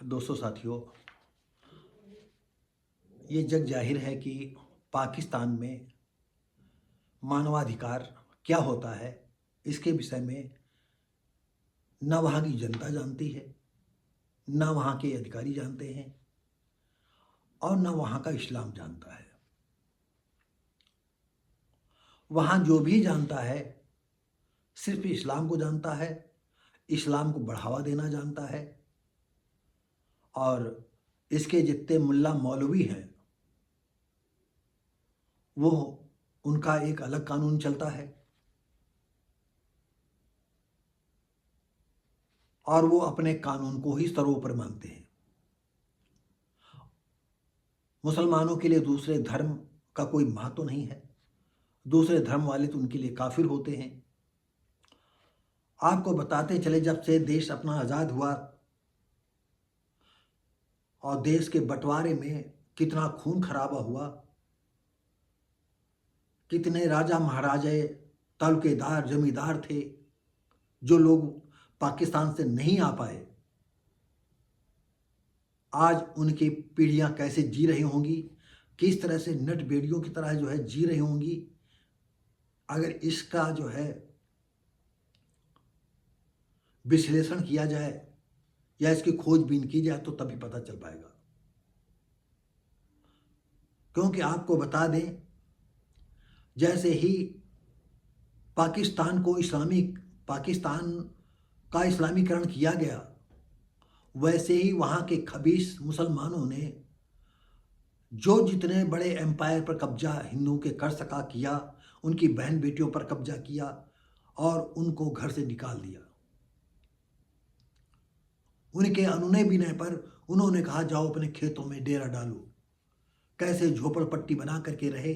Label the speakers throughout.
Speaker 1: दोस्तों साथियों, ये जग जाहिर है कि पाकिस्तान में मानवाधिकार क्या होता है, इसके विषय में न वहाँ की जनता जानती है, न वहाँ के अधिकारी जानते हैं और न वहाँ का इस्लाम जानता है। वहाँ जो भी जानता है सिर्फ इस्लाम को जानता है, इस्लाम को बढ़ावा देना जानता है और इसके जितने मुल्ला मौलवी हैं वो उनका एक अलग कानून चलता है और वो अपने कानून को ही सर्वोपरि मानते हैं। मुसलमानों के लिए दूसरे धर्म का कोई महत्व नहीं है। दूसरे धर्म वाले तो उनके लिए काफिर होते हैं। आपको बताते चले, जब से देश अपना आज़ाद हुआ और देश के बंटवारे में कितना खून खराबा हुआ, कितने राजा महाराजे तालुकेदार जमींदार थे जो लोग पाकिस्तान से नहीं आ पाए। आज उनकी पीढ़ियां कैसे जी रही होंगी, किस तरह से नट बेड़ियों की तरह जी रही होंगी, अगर इसका विश्लेषण किया जाए या इसकी खोजबीन की जाए तो तभी पता चल पाएगा। क्योंकि आपको बता दें, जैसे ही पाकिस्तान का इस्लामीकरण किया गया, वैसे ही वहाँ के खबीस मुसलमानों ने जो जितने बड़े एम्पायर पर कब्जा हिंदुओं के कर सका किया, उनकी बहन बेटियों पर कब्जा किया और उनको घर से निकाल दिया। उनके अनुनय विनय पर उन्होंने कहा जाओ अपने खेतों में डेरा डालो। कैसे झोपड़पट्टी बना करके रहे,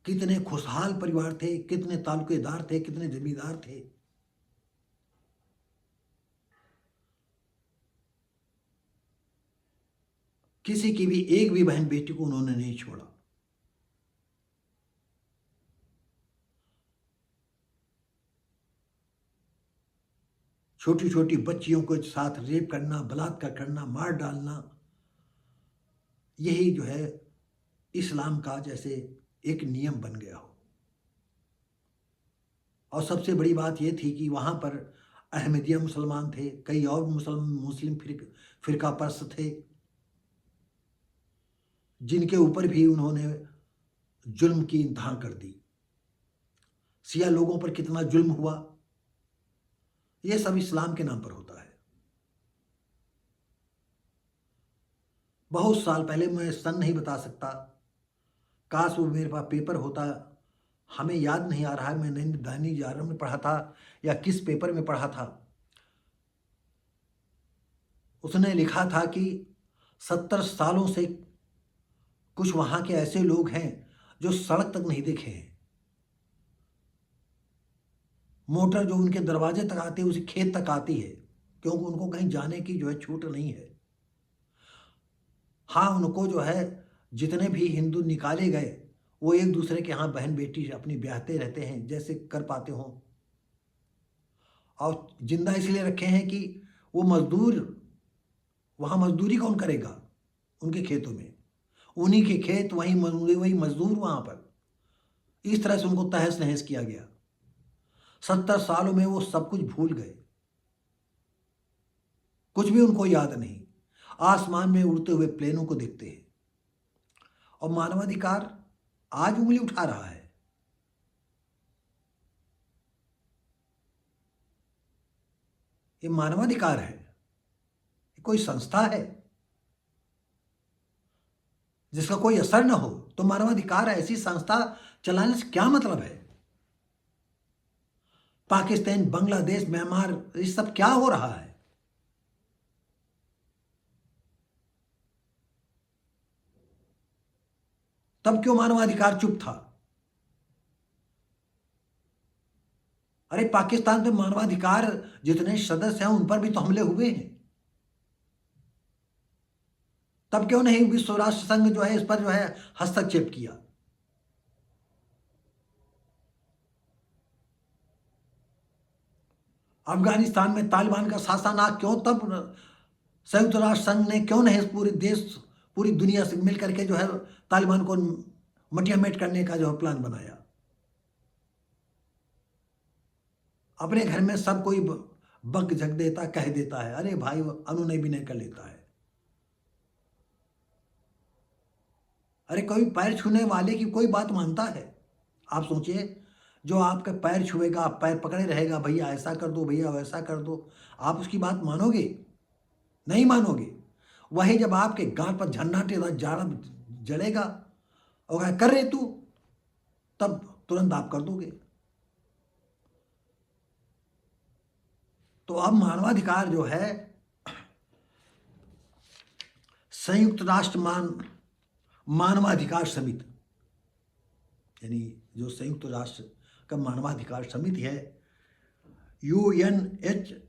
Speaker 1: कितने खुशहाल परिवार थे, कितने तालुकेदार थे, कितने जमींदार थे। किसी की भी एक भी बहन बेटी को उन्होंने नहीं छोड़ा। छोटी छोटी बच्चियों को साथ रेप करना, बलात्कार करना, मार डालना, यही इस्लाम का जैसे एक नियम बन गया हो। और सबसे बड़ी बात यह थी कि वहाँ पर अहमदिया मुसलमान थे, कई और मुस्लिम फिरका परस्त थे, जिनके ऊपर भी उन्होंने जुल्म की इंतहा कर दी। सिया लोगों पर कितना जुल्म हुआ, यह सब इस्लाम के नाम पर होता है। बहुत साल पहले, मैं सन नहीं बता सकता, काश वो मेरे पास पेपर होता, हमें याद नहीं आ रहा है, मैंने दैनिक जागरण में पढ़ा था या किस पेपर में पढ़ा था। उसने लिखा था कि 70 सालों से कुछ वहां के ऐसे लोग हैं जो सड़क तक नहीं देखे हैं। मोटर जो उनके दरवाजे तक आती है उसी खेत तक आती है, क्योंकि उनको कहीं जाने की छूट नहीं है। हाँ, उनको जितने भी हिंदू निकाले गए वो एक दूसरे के यहाँ बहन बेटी अपनी ब्याहते रहते हैं जैसे कर पाते हों, और जिंदा इसलिए रखे हैं कि वो मजदूर, वहाँ मजदूरी कौन करेगा उनके खेतों में, उन्हीं के खेत, वही मजदूर वहाँ पर। इस तरह से उनको तहस नहस किया गया। 70 सालों में वो सब कुछ भूल गए, कुछ भी उनको याद नहीं। आसमान में उड़ते हुए प्लेनों को देखते हैं और मानवाधिकार आज उंगली उठा रहा है। ये मानवाधिकार है, ये कोई संस्था है जिसका कोई असर न हो तो मानवाधिकार ऐसी संस्था चलाने से क्या मतलब है? पाकिस्तान, बांग्लादेश, म्यांमार, ये सब क्या हो रहा है? तब क्यों मानवाधिकार चुप था? अरे पाकिस्तान में मानवाधिकार जितने सदस्य हैं उन पर भी तो हमले हुए हैं। तब क्यों नहीं विश्व राष्ट्र संघ इस पर हस्तक्षेप किया? अफगानिस्तान में तालिबान का शासन क्यों तब संयुक्त राष्ट्र संघ ने क्यों नहीं पूरे देश, पूरी दुनिया से मिल करके जो है तालिबान को मटियामेट करने का जो है प्लान बनाया? अपने घर में सब कोई बग झक देता, कह देता है, अरे भाई वो अनुनय विनय कर लेता है। अरे कोई पैर छूने वाले की कोई बात मानता है? आप सोचिए, जो आपका पैर छुएगा, आप पैर पकड़े रहेगा, भैया ऐसा कर दो, भैया वैसा कर दो, आप उसकी बात मानोगे? नहीं मानोगे। वही जब आपके गांठ पर झन्नाटेदार जाड़ा जलेगा और कहा, कर रहे तू, तब तुरंत आप कर दोगे। तो अब मानवाधिकार जो है, संयुक्त राष्ट्र मानवाधिकार समिति, यानी जो संयुक्त राष्ट्र का मानवाधिकार समिति है, UNHRC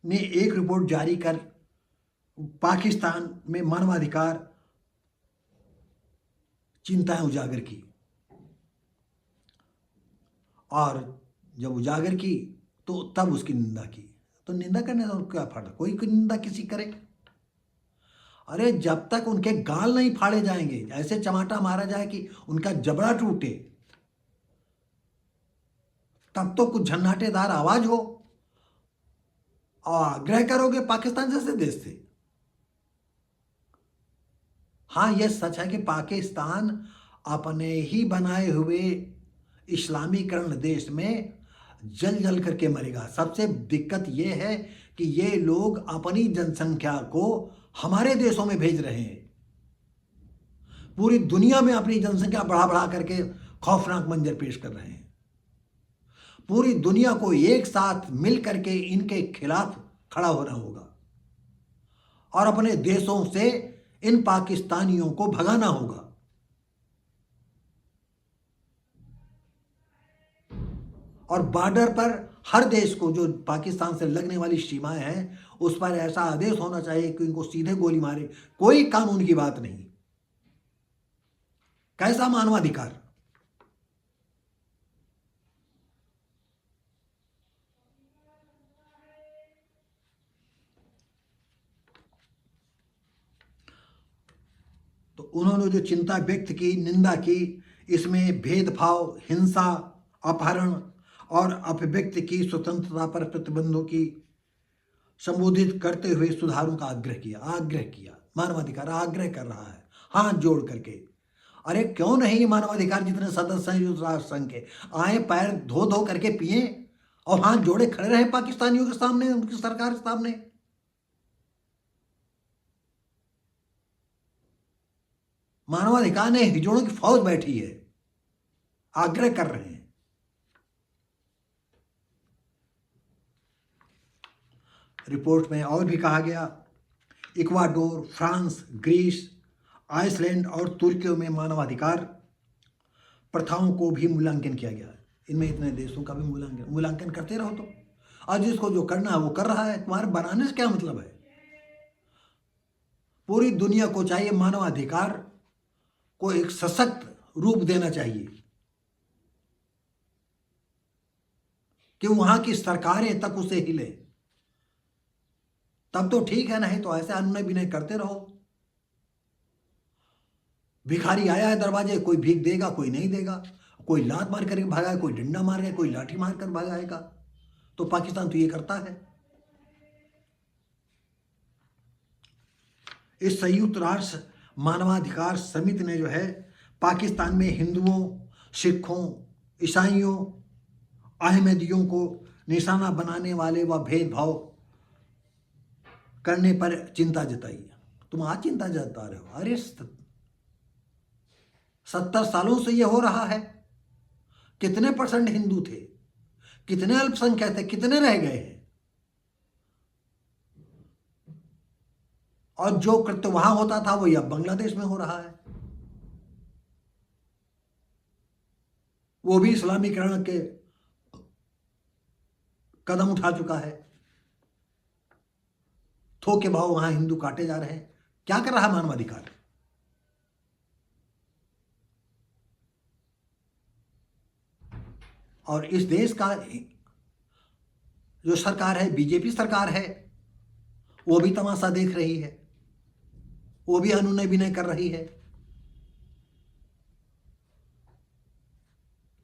Speaker 1: ने एक रिपोर्ट जारी कर पाकिस्तान में मानवाधिकार चिंताएं उजागर की। और जब उजागर की तो तब उसकी निंदा की। तो निंदा करने से क्या फायदा? कोई निंदा किसी करे, अरे जब तक उनके गाल नहीं फाड़े जाएंगे, ऐसे चमाटा मारा जाए कि उनका जबड़ा टूटे, तब तो कुछ झन्नाटेदार आवाज हो और आग्रह करोगे पाकिस्तान जैसे देश से। हाँ, यह सच है कि पाकिस्तान अपने ही बनाए हुए इस्लामीकरण देश में जल जल करके मरेगा। सबसे दिक्कत यह है कि ये लोग अपनी जनसंख्या को हमारे देशों में भेज रहे हैं, पूरी दुनिया में अपनी जनसंख्या बढ़ा बढ़ा करके खौफनाक मंजर पेश कर रहे हैं। पूरी दुनिया को एक साथ मिल करके इनके खिलाफ खड़ा होना होगा और अपने देशों से इन पाकिस्तानियों को भगाना होगा। और बॉर्डर पर हर देश को, जो पाकिस्तान से लगने वाली सीमाएं हैं, उस पर ऐसा आदेश होना चाहिए कि इनको सीधे गोली मारे, कोई कानून की बात नहीं। कैसा मानवाधिकार? तो उन्होंने जो चिंता व्यक्त की, निंदा की, इसमें भेदभाव, हिंसा, अपहरण और अभिव्यक्ति की स्वतंत्रता पर प्रतिबंधों की संबोधित करते हुए सुधारों का आग्रह किया। मानवाधिकार आग्रह कर रहा है हाथ जोड़ करके। अरे क्यों नहीं मानवाधिकार जितने सदस्य हैं संयुक्त राष्ट्र संघ के, आए पैर धो धो करके पिए और हाथ जोड़े खड़े रहे पाकिस्तानियों के सामने, उनकी सरकार के सामने। मानवाधिकार ने हिजड़ों की फौज बैठी है, आग्रह कर रहे हैं। रिपोर्ट में और भी कहा गया, इक्वाडोर, फ्रांस, ग्रीस, आइसलैंड और तुर्की में मानवाधिकार प्रथाओं को भी मूल्यांकन किया गया है। इनमें इतने देशों का भी मूल्यांकन करते रहो। तो आज जिसको जो करना है वो कर रहा है, तुम्हारे बनाने से क्या मतलब है? पूरी दुनिया को चाहिए मानवाधिकार को एक सशक्त रूप देना चाहिए कि वहां की सरकारें तक उसे हिले, तब तो ठीक है, नहीं तो ऐसे अनुनय विनय करते रहो। भिखारी आया है दरवाजे, कोई भीख देगा, कोई नहीं देगा, कोई लात मार करके भागा, कोई डंडा मार गया, कोई लाठी मार कर भागाएगा। तो पाकिस्तान तो ये करता है। इस संयुक्त राष्ट्र मानवाधिकार समिति ने जो है पाकिस्तान में हिंदुओं, सिखों, ईसाइयों, अहमदियों को निशाना बनाने वाले व भेदभाव करने पर चिंता जताई। तुम आज चिंता जता रहे हो? अरे 70 सालों से यह हो रहा है। कितने परसेंट हिंदू थे, कितने अल्पसंख्यक थे, कितने रह गए हैं? और जो कृत्य वहां होता था वही अब बांग्लादेश में हो रहा है। वो भी इस्लामीकरण के कदम उठा चुका है। थोक के भाव वहां हिंदू काटे जा रहे हैं। क्या कर रहा है मानवाधिकार? और इस देश का जो सरकार है, बीजेपी सरकार है, वो भी तमाशा देख रही है, वो भी अनुनय विनय कर रही है।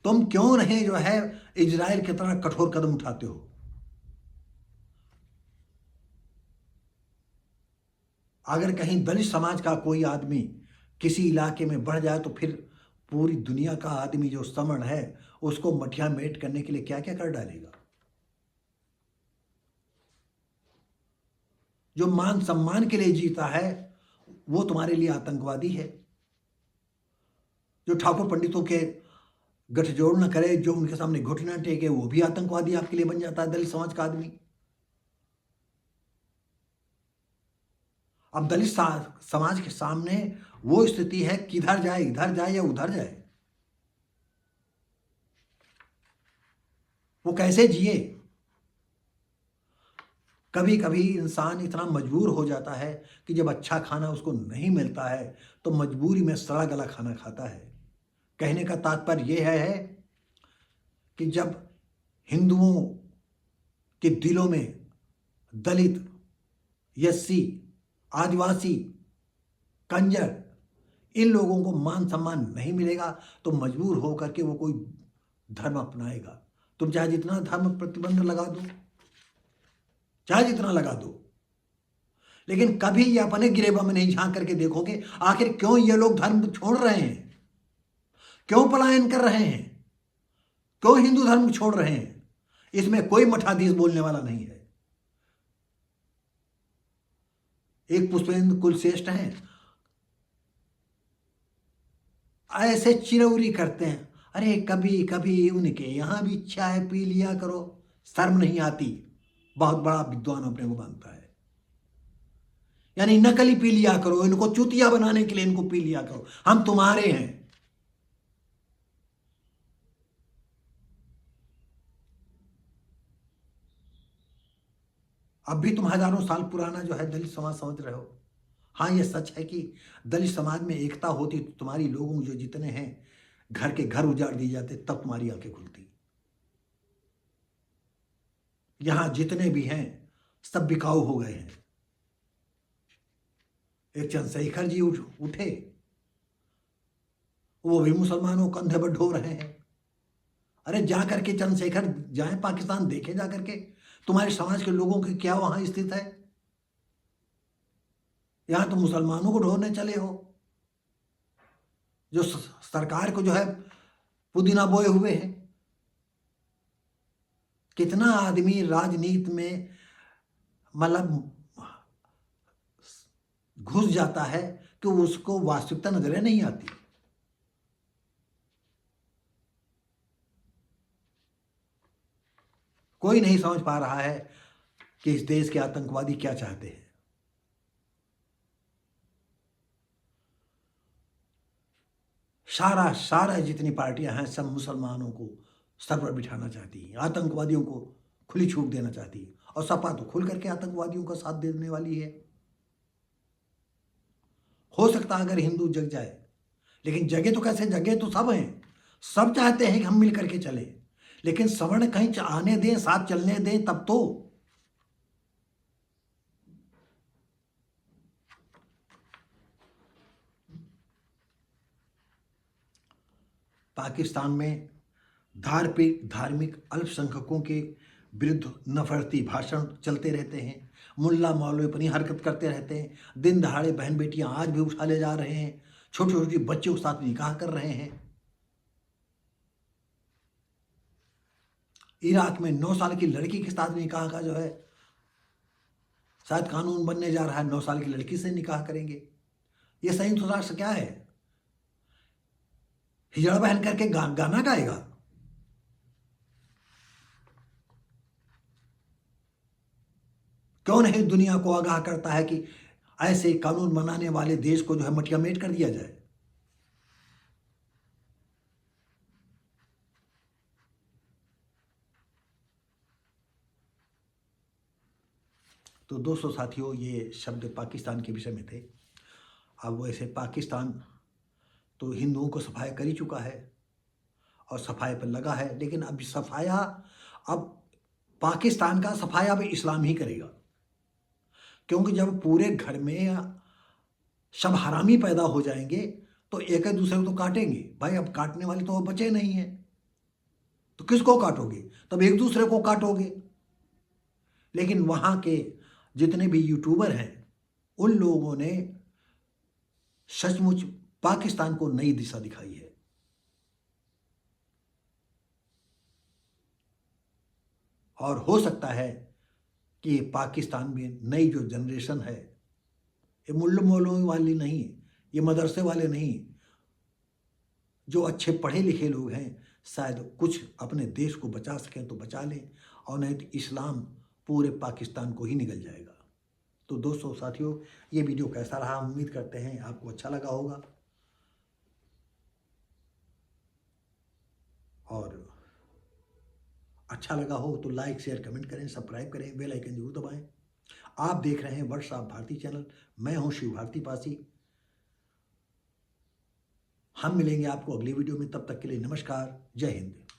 Speaker 1: तुम क्यों नहीं जो है इजराइल की तरह कठोर कदम उठाते हो? अगर कहीं दलित समाज का कोई आदमी किसी इलाके में बढ़ जाए तो फिर पूरी दुनिया का आदमी जो समण है उसको मठिया मेट करने के लिए क्या क्या कर डालेगा। जो मान सम्मान के लिए जीता है वो तुम्हारे लिए आतंकवादी है। जो ठाकुर पंडितों के गठजोड़ न करे, जो उनके सामने घुटना टेके, वो भी आतंकवादी आपके लिए बन जाता है, दलित समाज का आदमी। अब दलित समाज के सामने वो स्थिति है, किधर जाए, इधर जाए या उधर जाए, वो कैसे जिए। कभी कभी इंसान इतना मजबूर हो जाता है कि जब अच्छा खाना उसको नहीं मिलता है तो मजबूरी में सड़ा गला खाना खाता है। कहने का तात्पर्य यह है कि जब हिंदुओं के दिलों में दलित, एससी, आदिवासी, कंजर, इन लोगों को मान सम्मान नहीं मिलेगा तो मजबूर होकर के वो कोई धर्म अपनाएगा। तुम चाहे जितना धर्म प्रतिबंध लगा दो, चाहे जितना लगा दो, लेकिन कभी ये अपने गिरेबा में नहीं झांक करके देखोगे आखिर क्यों ये लोग धर्म छोड़ रहे हैं, क्यों पलायन कर रहे हैं, क्यों हिंदू धर्म छोड़ रहे हैं। इसमें कोई मठाधीश बोलने वाला नहीं है। एक पुष्पेंद्र कुलश्रेष्ठ हैं, ऐसे चिरौरी करते हैं, अरे कभी कभी उनके यहां भी चाय पी लिया करो, शर्म नहीं आती। बहुत बड़ा विद्वान अपने को मानता है, यानी नकली पी लिया करो, इनको चूतिया बनाने के लिए इनको पी लिया करो, हम तुम्हारे हैं। अब भी तुम हजारों साल पुराना जो है दलित समाज समझ रहे हो। हाँ, यह सच है कि दलित समाज में एकता होती तो तुम्हारी लोगों जो जितने हैं घर के घर उजाड़ दिए जाते, तब तुम्हारी आंखें खुलती। यहां जितने भी हैं सब बिकाऊ हो गए हैं। एक चंद्रशेखर जी उठे, वो भी मुसलमानों को कंधे पर ढो रहे हैं। अरे जा करके चंद्रशेखर जाए पाकिस्तान, देखे जा करके तुम्हारे समाज के लोगों की क्या वहां स्थिति है। यहां तो मुसलमानों को ढोने चले हो, जो सरकार को जो है पुदीना बोए हुए हैं। कितना आदमी राजनीति में मतलब घुस जाता है कि उसको वास्तविकता नजर नहीं आती। कोई नहीं समझ पा रहा है कि इस देश के आतंकवादी क्या चाहते हैं। सारा सारा जितनी पार्टियां हैं सब मुसलमानों को सर पर बिठाना चाहती हैं, आतंकवादियों को खुली छूट देना चाहती है। और सपा तो खुल करके आतंकवादियों का साथ देने वाली है। हो सकता है अगर हिंदू जग जाए, लेकिन जगे तो कैसे, जगे तो सब हैं, सब चाहते हैं कि हम मिल करके चले, लेकिन सवर्ण कहीं आने दें, साथ चलने दें तब तो। पाकिस्तान में धार्मिक अल्पसंख्यकों के विरुद्ध नफरती भाषण चलते रहते हैं, मुल्ला मौलवी अपनी हरकत करते रहते हैं, दिन दहाड़े बहन बेटियां आज भी उठा ले जा रहे हैं, छोटे छोटे बच्चों के साथ निकाह कर रहे हैं। इराक में 9 साल की लड़की के साथ निकाह का जो है शायद कानून बनने जा रहा है, 9 साल की लड़की से निकाह करेंगे। ये संयुक्त राष्ट्र क्या है, हिजड़ा पहन करके गाना गाएगा? क्यों नहीं दुनिया को आगाह करता है कि ऐसे कानून बनाने वाले देश को जो है मटिया मेट कर दिया जाए। तो दोस्तों साथियों, ये शब्द पाकिस्तान के विषय में थे। अब वैसे पाकिस्तान तो हिंदुओं को सफाया कर ही चुका है और सफाई पर लगा है, लेकिन अब सफाया अब पाकिस्तान का सफाया अब इस्लाम ही करेगा, क्योंकि जब पूरे घर में सब हरामी पैदा हो जाएंगे तो एक दूसरे को तो काटेंगे भाई। अब काटने वाले तो बचे नहीं हैं, तो किसको काटोगे? तब एक दूसरे को काटोगे। लेकिन वहां के जितने भी यूट्यूबर हैं उन लोगों ने सचमुच पाकिस्तान को नई दिशा दिखाई है। और हो सकता है कि पाकिस्तान में नई जो जनरेशन है, ये मुल्लों मोलों वाली नहीं, ये मदरसे वाले नहीं, जो अच्छे पढ़े लिखे लोग हैं, शायद कुछ अपने देश को बचा सकें तो बचा लें, और नहीं तो इस्लाम पूरे पाकिस्तान को ही निगल जाएगा। तो दोस्तों साथियों, ये वीडियो कैसा रहा, उम्मीद करते हैं आपको अच्छा लगा होगा। और अच्छा लगा हो तो लाइक शेयर कमेंट करें, सब्सक्राइब करें, बेल आइकन जरूर दबाएं। आप देख रहे हैं वर्ष ऑफ भारती चैनल, मैं हूं शिव भारती पासी। हम मिलेंगे आपको अगली वीडियो में, तब तक के लिए नमस्कार, जय हिंद।